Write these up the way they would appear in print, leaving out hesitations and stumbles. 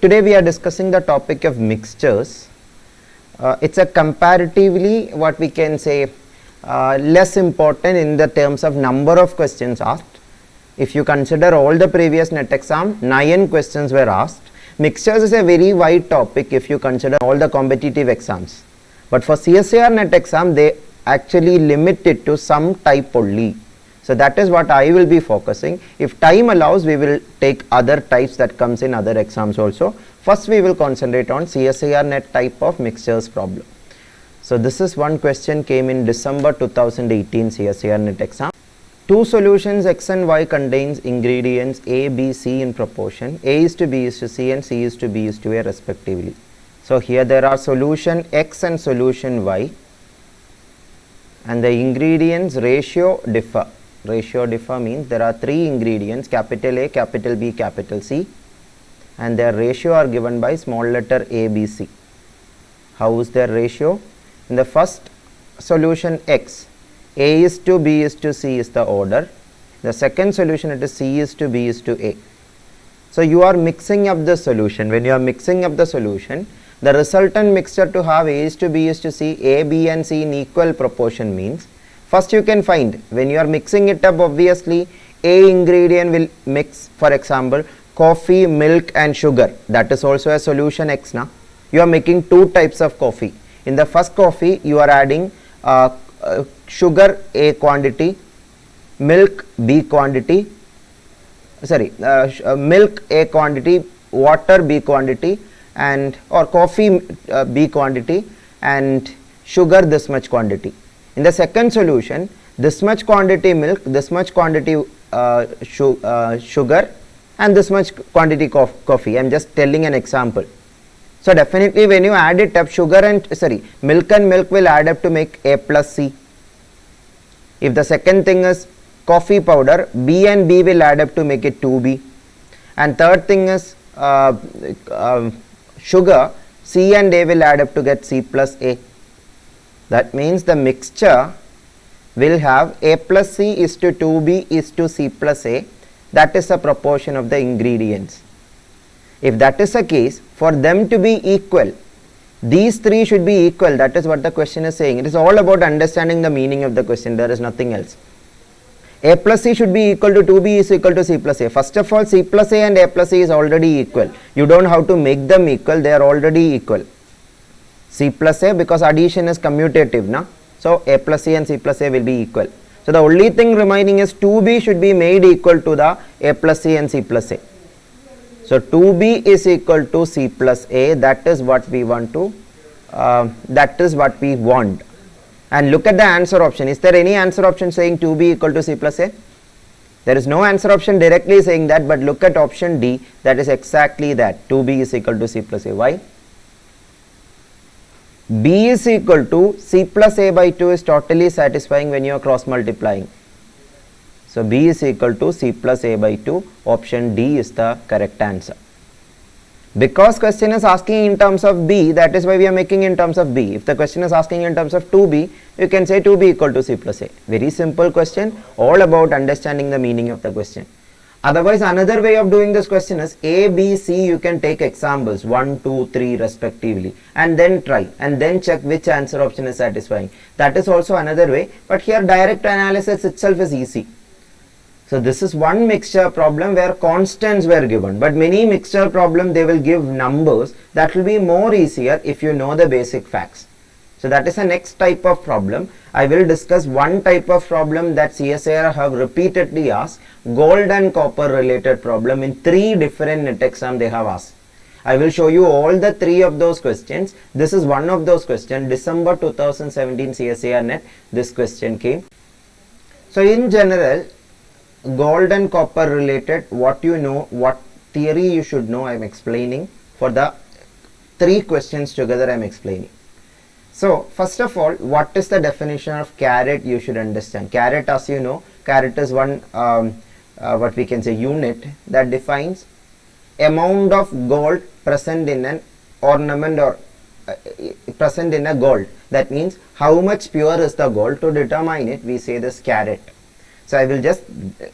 Today we are discussing the topic of mixtures. It's a comparatively what we can say less important in the terms of number of questions asked. If you consider all the previous NET exam, 9 questions were asked. Mixtures is a very wide topic if you consider all the competitive exams. But for CSIR-NET exam, they actually limit it to some type only. So that is what I will be focusing. If time allows, we will take other types that comes in other exams also. First we will concentrate on CSIR-NET type of mixtures problem. So this is one question came in December 2018 CSIR-NET exam. Two solutions X and Y contains ingredients A, B, C in proportion. A is to B is to C and C is to B is to A respectively. So here there are solution X and solution Y, and the ingredients ratio differ. Ratio differ means there are 3 ingredients, capital A, capital B, capital C, and their ratio are given by small letter A, B, C. How is their ratio? In the first solution X, A is to B is to C is the order. The second solution it is C is to B is to A. So you are mixing up the solution. When you are mixing up the solution, the resultant mixture to have A is to B is to C, A, B and C in equal proportion means, first you can find when you are mixing it up, obviously A ingredient will mix, for example, coffee, milk and sugar. That is also a solution X now. You are making 2 types of coffee. In the first coffee, you are adding sugar A quantity, milk B quantity, milk A quantity, water B quantity, and or coffee B quantity and sugar this much quantity. In the second solution, this much quantity milk, this much quantity sugar and this much quantity coffee. I am just telling an example. So definitely when you add it up, milk and milk will add up to make A plus C. If the second thing is coffee powder, B and B will add up to make it 2B. And third thing is sugar, C and A will add up to get C plus A. That means the mixture will have A plus C is to 2B is to C plus A. That is the proportion of the ingredients. If that is the case, for them to be equal, these 3 should be equal. That is what the question is saying. It is all about understanding the meaning of the question. There is nothing else. A plus C should be equal to 2B is equal to C plus A. First of all, C plus A and A plus C is already equal. You don't have to make them equal. They are already equal. C plus A, because addition is commutative now. So A plus C and C plus A will be equal. So the only thing remaining is 2B should be made equal to the A plus C and C plus A. So 2B is equal to C plus A. That is what we want to, And look at the answer option. Is there any answer option saying 2B equal to C plus A? There is no answer option directly saying that, but look at option D. That is exactly that. 2B is equal to C plus A. Why? B is equal to C plus A by 2 is totally satisfying when you are cross multiplying. So B is equal to C plus A by 2. Option D is the correct answer. Because question is asking in terms of B, that is why we are making in terms of B. If the question is asking in terms of 2B, you can say 2B equal to C plus A. Very simple question, all about understanding the meaning of the question. Otherwise, another way of doing this question is A, B, C, you can take examples 1, 2, 3 respectively and then try and then check which answer option is satisfying. That is also another way, but here direct analysis itself is easy. So this is one mixture problem where constants were given, but many mixture problem they will give numbers. That will be more easier if you know the basic facts. So that is the next type of problem. I will discuss one type of problem that CSIR have repeatedly asked, gold and copper related problem. In 3 different NET exams they have asked. I will show you all the 3 of those questions. This is one of those questions. December 2017 CSIR-NET, this question came. So in general, gold and copper related, what you know, what theory you should know, I am explaining. For the 3 questions together I am explaining. So first of all, what is the definition of carat? You should understand. Carat, as you know, carat is one what we can say unit that defines amount of gold present in an ornament or present in a gold. That means how much pure is the gold. To determine it, we say this carat. So I will just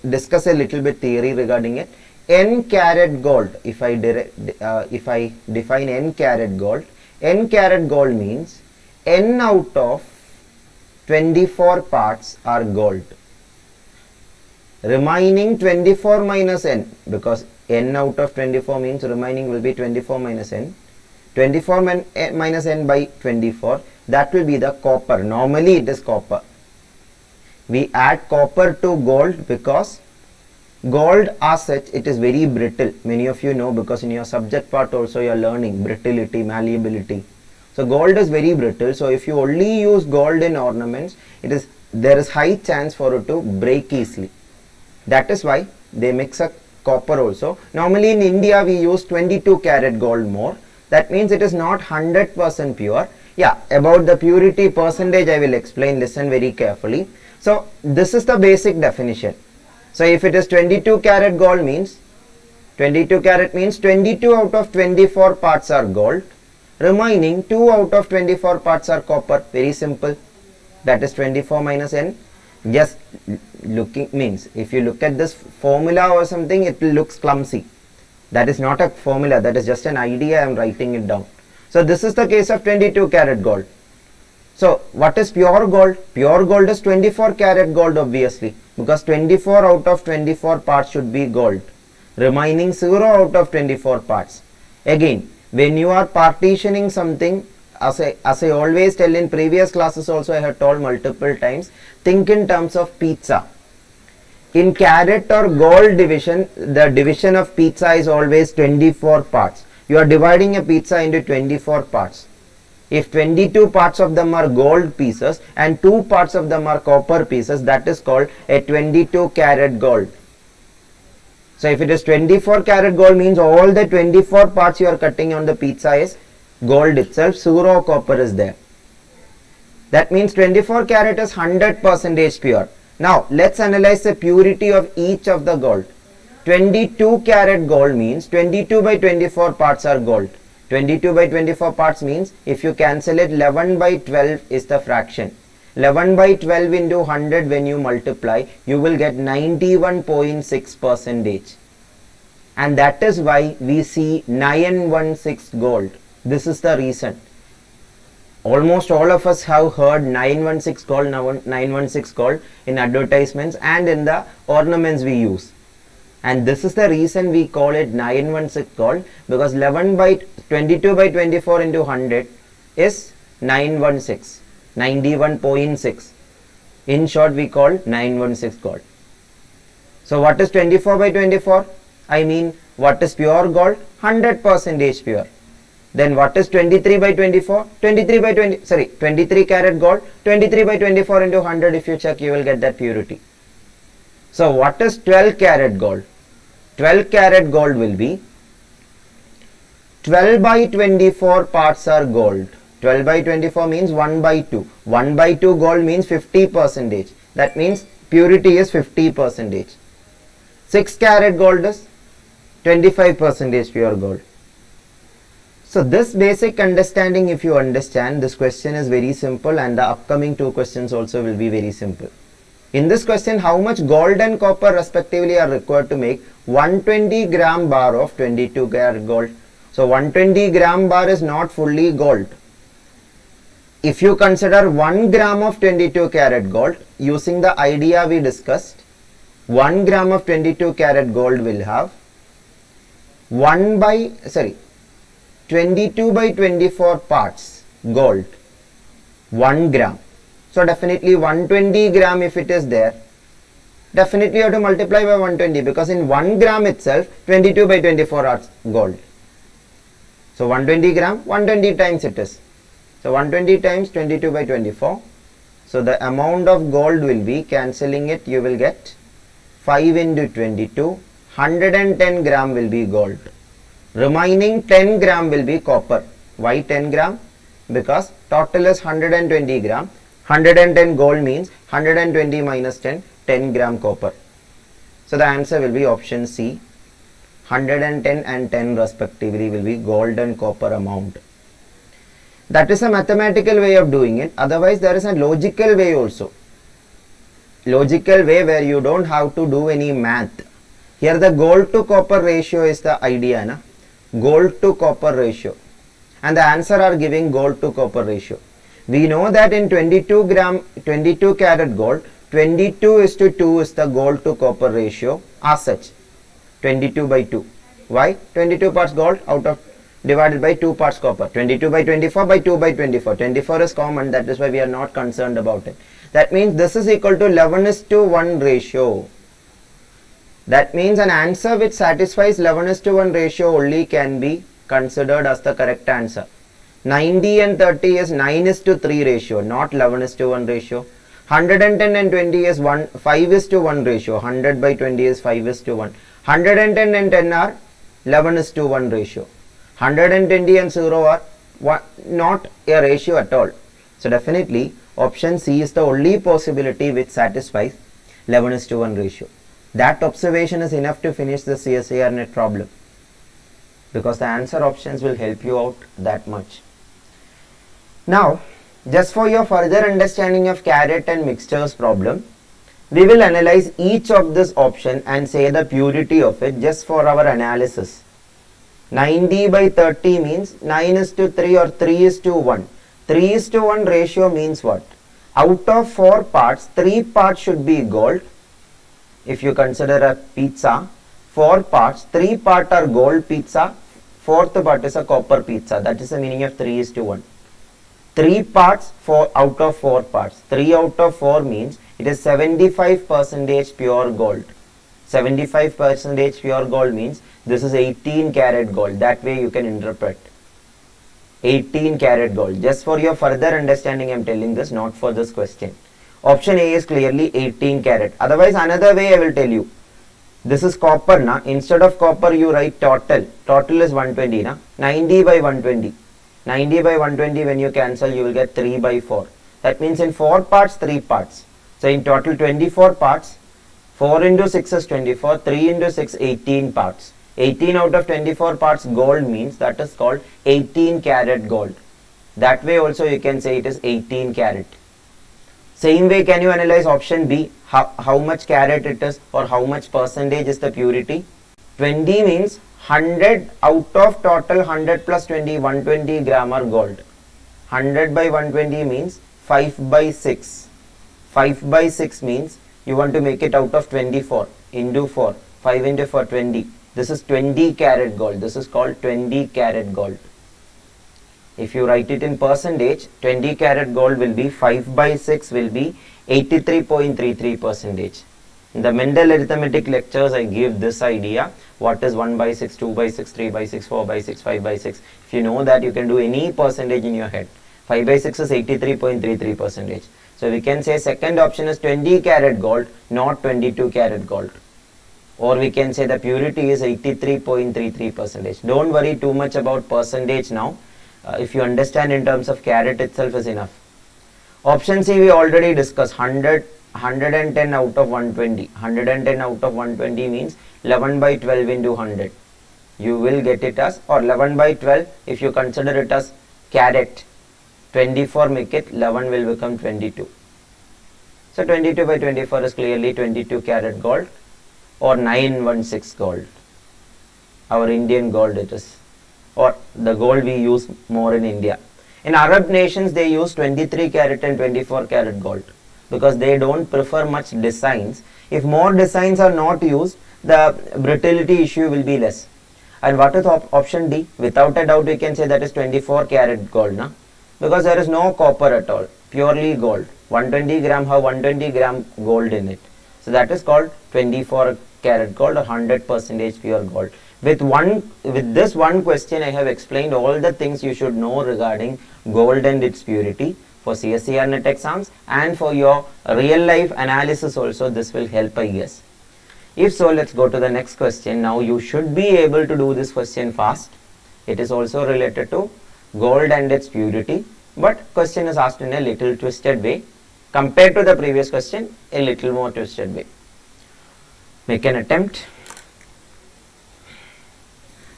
discuss a little bit theory regarding it. n carat gold, if I define n carat gold means n out of 24 parts are gold. Remaining 24 minus n, because n out of 24 means remaining will be 24 minus n. 24 minus n by 24, that will be the copper. Normally it is copper. We add copper to gold because gold as such, it is very brittle. Many of you know, because in your subject part also you are learning brittlity, malleability. So gold is very brittle. So if you only use gold in ornaments, there is high chance for it to break easily. That is why they mix a copper also. Normally in India we use 22 karat gold more. That means it is not 100% pure. Yeah, about the purity percentage I will explain. Listen very carefully. So this is the basic definition. So if it is 22 karat gold means 22 out of 24 parts are gold. Remaining 2 out of 24 parts are copper. Very simple. That is 24 minus n. Just looking means if you look at this formula or something, it looks clumsy. That is not a formula, that is just an idea. I am writing it down. So this is the case of 22 karat gold. So what is pure gold? Pure gold is 24 karat gold obviously, because 24 out of 24 parts should be gold. Remaining 0 out of 24 parts. Again, when you are partitioning something, as I always tell in previous classes also, I have told multiple times, think in terms of pizza. In carat or gold division, the division of pizza is always 24 parts. You are dividing a pizza into 24 parts. If 22 parts of them are gold pieces and 2 parts of them are copper pieces, that is called a 22 karat gold. So if it is 24 karat gold means all the 24 parts you are cutting on the pizza is gold itself, 0 copper is there. That means 24 karat is 100% pure. Now let's analyze the purity of each of the gold. 22 karat gold means 22 by 24 parts are gold. 22 by 24 parts means if you cancel it, 11 by 12 is the fraction. 11 by 12 into 100 when you multiply, you will get 91.6%. And that is why we see 916 gold. This is the reason. Almost all of us have heard 916 gold, 916 gold in advertisements and in the ornaments we use. And this is the reason we call it 916 gold, because 11 by 22 by 24 into 100 is 916, 91.6. In short, we call 916 gold. So what is 24 by 24? I mean, what is pure gold? 100% pure. Then what is 23 by 24? 23 karat gold. 23 by 24 into 100, if you check, you will get that purity. So what is 12 karat gold? 12 karat gold will be 12 by 24 parts are gold. 12 by 24 means 1 by 2. 1 by 2 gold means 50%. That means purity is 50%. 6 karat gold is 25% pure gold. So this basic understanding, if you understand, this question is very simple, and the upcoming 2 questions also will be very simple. In this question, how much gold and copper respectively are required to make 120 gram bar of 22 karat gold? So 120 gram bar is not fully gold. If you consider 1 gram of 22 karat gold, using the idea we discussed, 1 gram of 22 karat gold will have 22 by 24 parts gold, 1 gram. So definitely 120 gram if it is there, definitely you have to multiply by 120, because in 1 gram itself 22 by 24 are gold. So 120 gram, 120 times it is. So 120 times 22 by 24. So the amount of gold will be, cancelling it, you will get 5 into 22, 110 gram will be gold. Remaining 10 gram will be copper. Why 10 gram? Because total is 120 gram. 110 gold means 120 minus 10, 10 gram copper. So the answer will be option C. 110 and 10 respectively will be gold and copper amount. That is a mathematical way of doing it. Otherwise there is a logical way also. Logical way where you don't have to do any math. Here the gold to copper ratio is the idea, na? Gold to copper ratio, and the answer are giving gold to copper ratio. We know that in 22 karat gold, 22:2 is the gold to copper ratio as such, 22 by 2. Why? 22 parts gold out of divided by 2 parts copper. 22 by 24 by 2 by 24. 24 is common, that is why we are not concerned about it. That means this is equal to 11:1 ratio. That means an answer which satisfies 11:1 ratio only can be considered as the correct answer. 90 and 30 is 9:3 ratio, not 11:1 ratio. 110 and 20 is 5:1 ratio. 100 by 20 is 5:1. 110 and 10 are 11:1 ratio. 120 and 0 are not a ratio at all. So definitely option C is the only possibility which satisfies 11:1 ratio. That observation is enough to finish the CSIR-NET problem, because the answer options will help you out that much. Now, just for your further understanding of caret and mixtures problem, we will analyze each of this option and say the purity of it just for our analysis. 90 by 30 means 9:3 or 3:1. 3:1 ratio means what? Out of 4 parts, 3 parts should be gold. If you consider a pizza, 4 parts, 3 parts are gold pizza, 4th part is a copper pizza. That is the meaning of 3:1. 3 parts out of 4 parts. 3 out of 4 means it is 75% pure gold. 75% pure gold means this is 18 karat gold. That way you can interpret. 18 karat gold. Just for your further understanding I am telling this, not for this question. Option A is clearly 18 karat. Otherwise another way I will tell you. This is copper, na? Instead of copper you write total. Total is 120, na? 90 by 120. 90 by 120, when you cancel you will get 3 by 4. That means in 4 parts, 3 parts. So in total 24 parts. 4 into 6 is 24. 3 into 6, 18 parts. 18 out of 24 parts gold means that is called 18 karat gold. That way also you can say it is 18 karat. Same way can you analyze option B, how much karat it is or how much percentage is the purity. 20 means 100 out of total 100 plus 20, 120 gram are gold. 100 by 120 means 5 by 6. 5 by 6 means you want to make it out of 24 into 4. 5 into 4, 20. This is 20 karat gold. This is called 20 karat gold. If you write it in percentage, 20 karat gold will be 5 by 6 will be 83.33%. In the Mendel arithmetic lectures, I give this idea. What is 1 by 6, 2 by 6, 3 by 6, 4 by 6, 5 by 6. If you know that, you can do any percentage in your head. 5 by 6 is 83.33%. So we can say second option is 20 karat gold, not 22 karat gold. Or we can say the purity is 83.33%. Don't worry too much about percentage now. If you understand in terms of karat itself is enough. Option C we already discussed. 110 out of 120. 110 out of 120 means 11 by 12 into 100. You will get it as, or 11 by 12 if you consider it as karat. 24 make it, 11 will become 22. So 22 by 24 is clearly 22 karat gold or 916 gold. Our Indian gold it is, or the gold we use more in India. In Arab nations they use 23 karat and 24 karat gold because they don't prefer much designs. If more designs are not used, the brittlety issue will be less. And what is option D? Without a doubt we can say that is 24 karat gold, na? Because there is no copper at all, purely gold. 120 gram have 120 gram gold in it. So that is called 24 karat gold or 100% pure gold. With this one question I have explained all the things you should know regarding gold and its purity for CSIR-NET exams, and for your real life analysis also this will help, I guess. If so, let's go to the next question. Now you should be able to do this question fast. It is also related to gold and its purity, but question is asked in a little twisted way. Compared to the previous question, a little more twisted way. Make an attempt.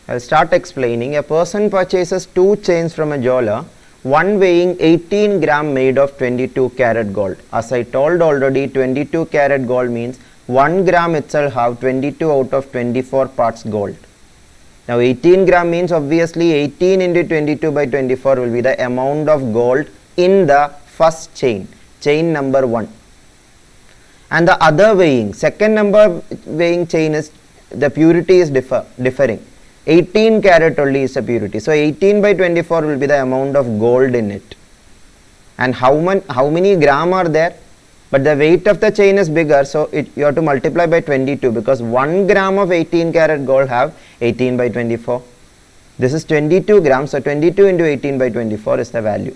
I'll start explaining. A person purchases 2 chains from a jeweler, one weighing 18 gram made of 22 karat gold. As I told already, 22 karat gold means 1 gram itself have 22 out of 24 parts gold. Now 18 gram means obviously 18 into 22 by 24 will be the amount of gold in the first chain, chain number 1. And the other weighing, second number weighing chain is, the purity is differing. 18 carat only is the purity. So 18 by 24 will be the amount of gold in it. And how many gram are there? But the weight of the chain is bigger, so you have to multiply by 22, because 1 gram of 18 karat gold have 18 by 24. This is 22 grams, so 22 into 18 by 24 is the value.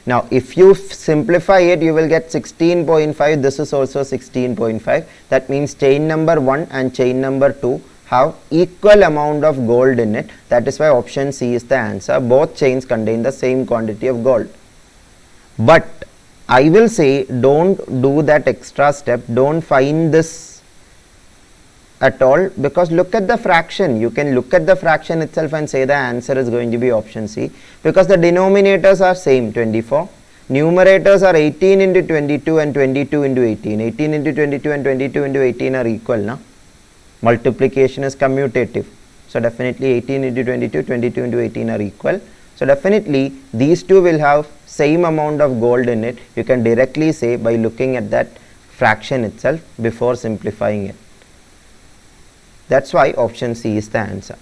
Now if you simplify it, you will get 16.5. This is also 16.5. That means chain number 1 and chain number 2 have equal amount of gold in it. That is why option C is the answer. Both chains contain the same quantity of gold. But I will say, don't do that extra step, don't find this at all, because look at the fraction. You can look at the fraction itself and say the answer is going to be option C, because the denominators are same, 24. Numerators are 18 into 22 and 22 into 18. 18 into 22 and 22 into 18 are equal, na? Multiplication is commutative. So definitely 18 into 22, 22 into 18 are equal. So definitely these two will have same amount of gold in it. You can directly say by looking at that fraction itself before simplifying it. That's why option C is the answer.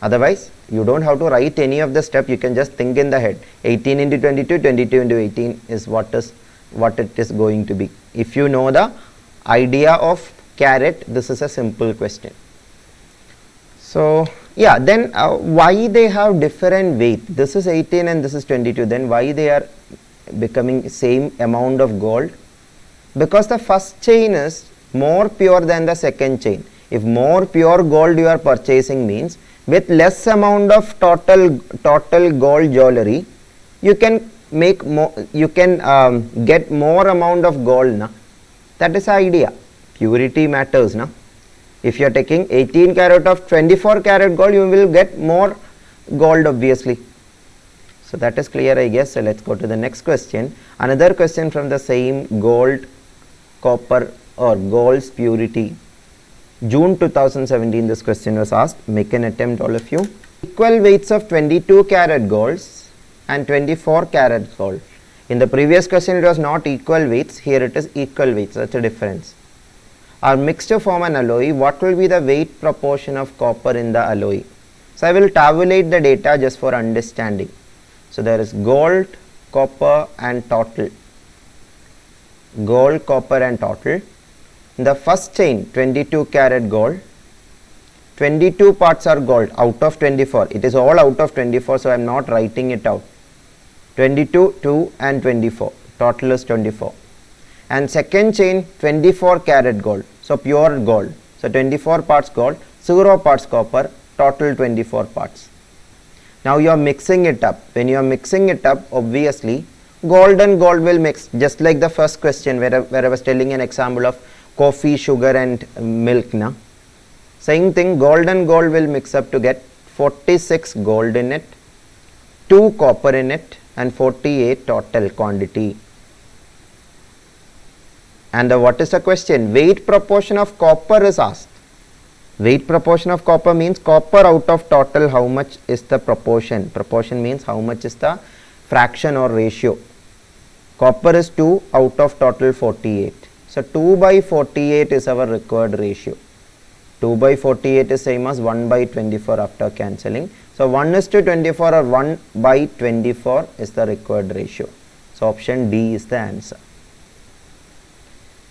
Otherwise, you don't have to write any of the step. You can just think in the head. 18 into 22, 22 into 18 is what it is going to be. If you know the idea of carat, this is a simple question. So yeah, then why they have different weight? This is 18 and this is 22. Then why they are becoming same amount of gold? Because the first chain is more pure than the second chain. If more pure gold you are purchasing means with less amount of total gold jewelry, you can make more, you can get more amount of gold, na? That is the idea. Purity matters, na? If you are taking 18 karat of 24 karat gold, you will get more gold obviously. So that is clear, I guess. So let's go to the next question. Another question from the same gold, copper or gold's purity. June 2017 this question was asked. Make an attempt, all of you. Equal weights of 22 karat golds and 24 karat gold. In the previous question it was not equal weights, here it is equal weights. That's a difference. Are mixed to form an alloy, what will be the weight proportion of copper in the alloy? So I will tabulate the data just for understanding. So there is gold, copper and total. Gold, copper and total. In the first chain, 22 karat gold. 22 parts are gold out of 24. It is all out of 24, so I am not writing it out. 22, 2 and 24. Total is 24. And second chain, 24 karat gold. So pure gold. So 24 parts gold, 0 parts copper, total 24 parts. Now you are mixing it up. When you are mixing it up, obviously gold and gold will mix, just like the first question where I was telling an example of coffee, sugar and milk. Na? Same thing, gold and gold will mix up to get 46 gold in it, 2 copper in it and 48 total quantity. And what is the question? Weight proportion of copper is asked. Weight proportion of copper means copper out of total, how much is the proportion? Proportion means how much is the fraction or ratio. Copper is 2 out of total 48. So 2 by 48 is our required ratio. 2 by 48 is same as 1 by 24 after cancelling. So 1:24 or 1 by 24 is the required ratio. So option D is the answer.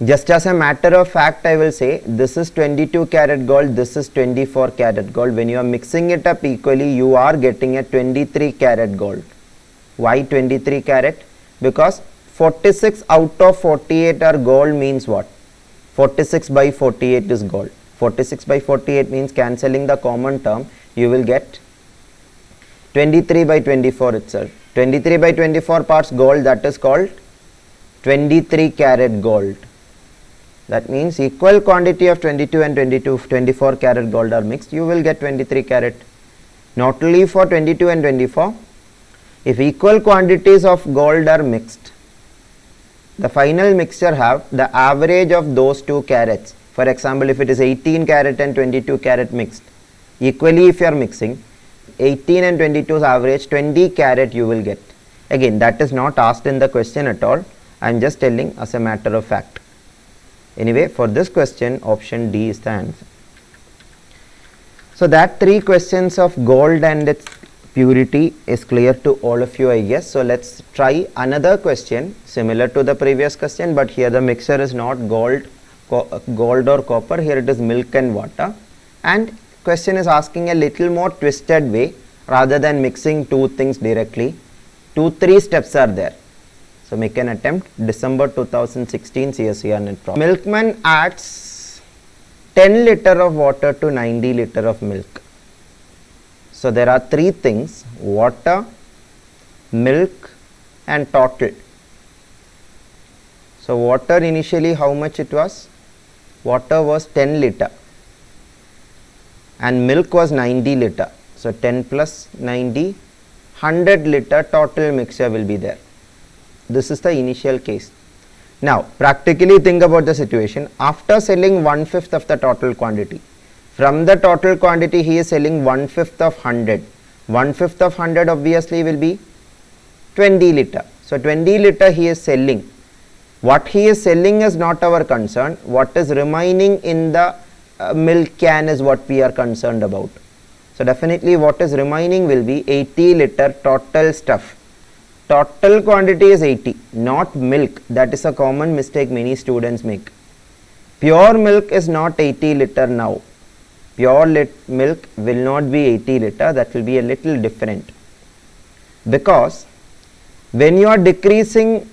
Just as a matter of fact, I will say this is 22 karat gold, this is 24 karat gold. When you are mixing it up equally, you are getting a 23 karat gold. Why 23 karat? Because 46 out of 48 are gold means what? 46 by 48 is gold. 46 by 48 means cancelling the common term, you will get 23 by 24 itself. 23 by 24 parts gold, that is called 23 karat gold. That means equal quantity of 22 and 24 karat gold are mixed, you will get 23 karat. Not only for 22 and 24, if equal quantities of gold are mixed, the final mixture have the average of those two carats. For example, if it is 18 carat and 22 carat mixed, equally if you are mixing, 18 and 22's average 20 carat you will get. Again, that is not asked in the question at all. I am just telling as a matter of fact. Anyway, for this question, option D is the answer. So that 3 questions of gold and its purity is clear to all of you, I guess. So let's try another question similar to the previous question, but here the mixture is not gold or copper. Here it is milk and water, and question is asking a little more twisted way rather than mixing two things directly. 2-3 steps are there. So make an attempt. December 2016 CSIR-NET problem. Milkman adds 10 liter of water to 90 liter of milk. So there are 3 things: water, milk and total. So water initially how much it was? Water was 10 liter and milk was 90 liter. So 10 plus 90, 100 liter total mixture will be there. This is the initial case. Now practically think about the situation. After selling 1/5 of the total quantity, from the total quantity he is selling 1/5 of 100. 1/5 of 100 obviously will be 20 liter. So 20 liter he is selling. What he is selling is not our concern. What is remaining in the milk can is what we are concerned about. So definitely what is remaining will be 80 liter total stuff. Total quantity is 80, not milk. That is a common mistake many students make. Pure milk is not 80 liter now. Pure milk will not be 80 liter. That will be a little different, because when you are decreasing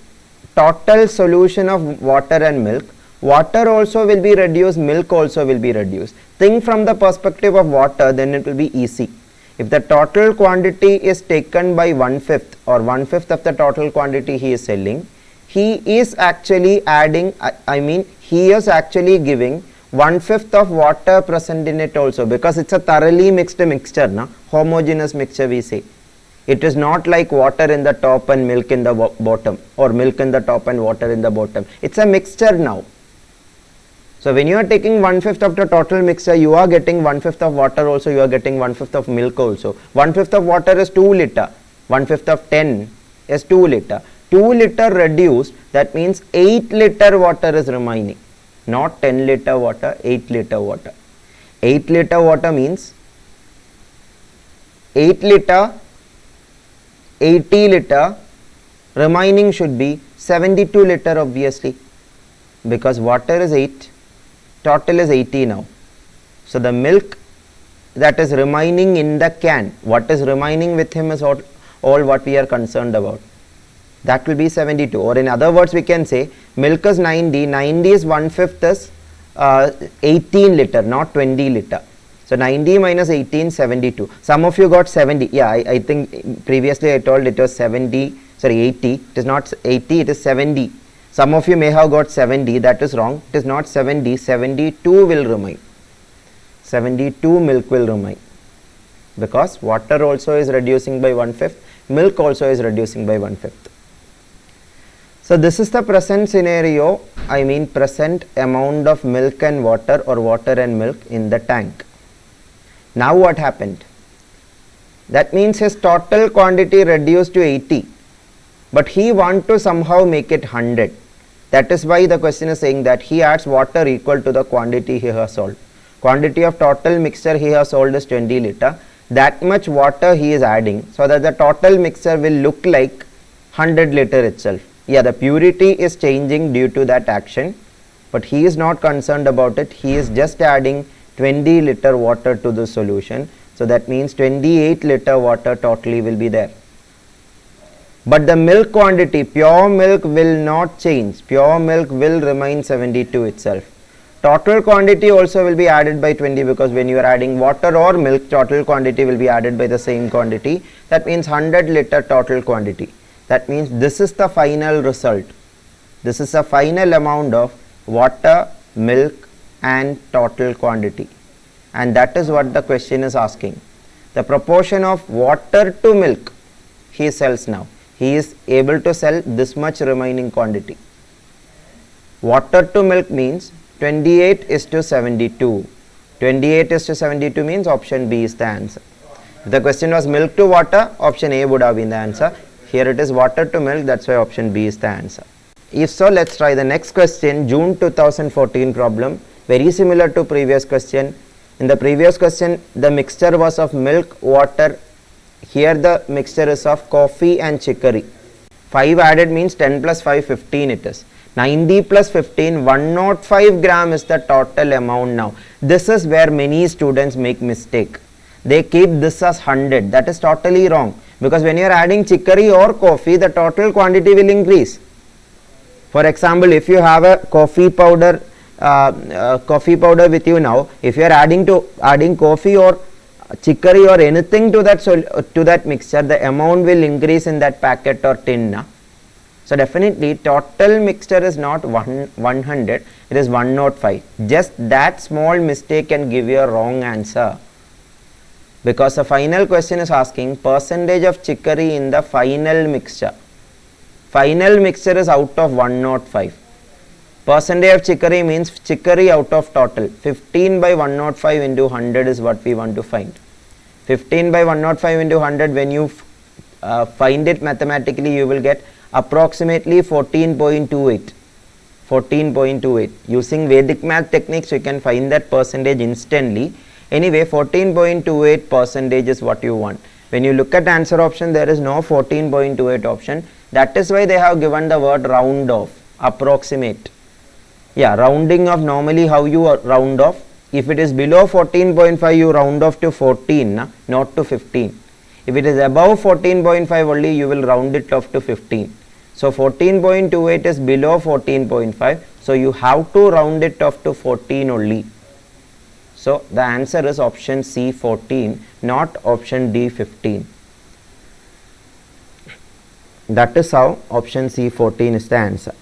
total solution of water and milk, water also will be reduced, milk also will be reduced. Think from the perspective of water, then it will be easy. If the total quantity is taken by 1/5 or 1/5 of the total quantity he is selling, he is actually adding, he is actually giving 1/5 of water present in it also, because it's a thoroughly mixed mixture, homogeneous mixture we say. It is not like water in the top and milk in the bottom, or milk in the top and water in the bottom. It's a mixture now. So when you are taking 1/5 of the total mixture, you are getting 1/5 of water also, you are getting 1/5 of milk also. 1/5 of water is 2 liter, 1/5 of 10 is 2 liter. 2 liter reduced, that means 8 liter water is remaining. Not 10 liter water, 8 liter water. 8 liter water means 8 liter, 80 liter, remaining should be 72 liter obviously, because water is 8, total is 80 now. So the milk that is remaining in the can, what is remaining with him is all what we are concerned about. That will be 72, or in other words we can say milk is 90, 90 is 1/5 is 18 liter, not 20 liter. So 90 minus 18, 72. Some of you got 70. Yeah, I think previously I told it was 70, sorry 80. It is not 80, it is 70. Some of you may have got 70, that is wrong. It is not 70, 72 will remain. 72 milk will remain, because water also is reducing by 1/5, milk also is reducing by 1/5. So this is the present scenario, present amount of milk and water, or water and milk in the tank. Now what happened? That means his total quantity reduced to 80, but he wants to somehow make it 100. That is why the question is saying that he adds water equal to the quantity he has sold. Quantity of total mixture he has sold is 20 liter. That much water he is adding, so that the total mixture will look like 100 liter itself. Yeah, the purity is changing due to that action, but he is not concerned about it. He is just adding 20 liter water to the solution. So that means 28 liter water totally will be there. But the milk quantity, pure milk will not change. Pure milk will remain 72 itself. Total quantity also will be added by 20, because when you are adding water or milk, total quantity will be added by the same quantity. That means 100 liter total quantity. That means this is the final result. This is the final amount of water, milk and total quantity, and that is what the question is asking. The proportion of water to milk he sells now. He is able to sell this much remaining quantity. Water to milk means 28:72. 28:72 means option B is the answer. If the question was milk to water, option A would have been the answer. Here it is water to milk, that's why option B is the answer. If so, let's try the next question, June 2014 problem, very similar to previous question. In the previous question, the mixture was of milk, water. Here the mixture is of coffee and chicory. 5 added means 10 plus 5, 15 it is. 90 plus 15, 105 gram is the total amount now. This is where many students make mistake. They keep this as 100. That is totally wrong. Because when you are adding chicory or coffee, the total quantity will increase. For example, if you have a coffee powder with you now, if you are adding coffee or chicory or anything to that mixture, the amount will increase in that packet or tin. Na? So definitely total mixture is not 100, it is 105. Just that small mistake can give you a wrong answer. Because the final question is asking percentage of chicory in the final mixture. Final mixture is out of 105. Percentage of chicory means chicory out of total. 15 by 105 into 100 is what we want to find. 15 by 105 into 100, when you find it mathematically, you will get approximately 14.28. 14.28. Using Vedic math techniques, you can find that percentage instantly. Anyway, 14.28 percentage is what you want. When you look at answer option, there is no 14.28 option. That is why they have given the word round off, approximate. Yeah, rounding off, normally how you round off? If it is below 14.5, you round off to 14, not to 15. If it is above 14.5 only, you will round it off to 15. So 14.28 is below 14.5. So you have to round it off to 14 only. So the answer is option C 14, not option D 15. That is how option C 14 is the answer.